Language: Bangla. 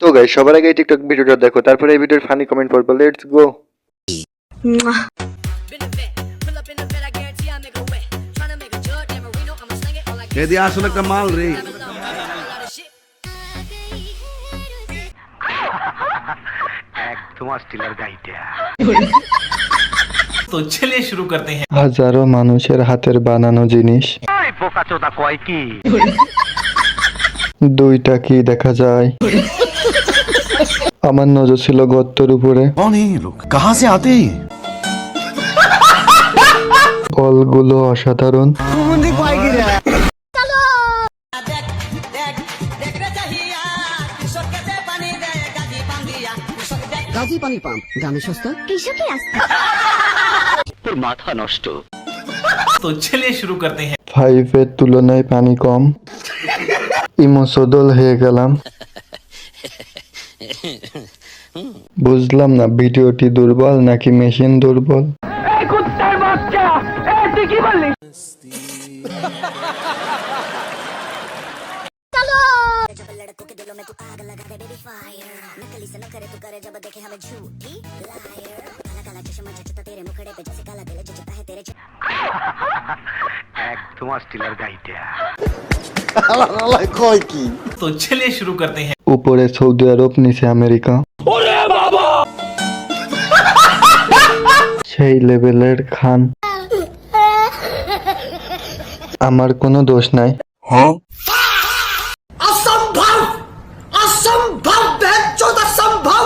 তো গাইস, সবার আগে এই টিকটক ভিডিওটা দেখো, তারপরে এই ভিডিওর ফানি কমেন্ট পড়বো। Let's go. এদি আসলে একটা মাল রে। तो चलिए शुरू करते हैं। হাজারো মানুষের হাতের বানানো জিনিস, দুইটা কি দেখা যায়। আমার নজর ছিল গর্তের উপরে। कौन है ये लोग? कहाँ से आते हैं? ফলগুলো অসাধারণ। গাজী পানির পাম্প দামে সস্তা কৃষকই আসছে তোর মাথা নষ্ট। तो चलिए शुरू करते हैं। 5 এর তুলনায় পানি কম। ইমোশনাল হয়ে গেলাম। বুঝলাম না ভিডিওটি দুর্বল নাকি মেশিন দুর্বল। तो चलिए शुरू करते हैं। উপরে সৌদি আরব, নিচে আমেরিকা। সেই লেভেলের খান। আমার কোনো দোষ নাই। असंभव असंभव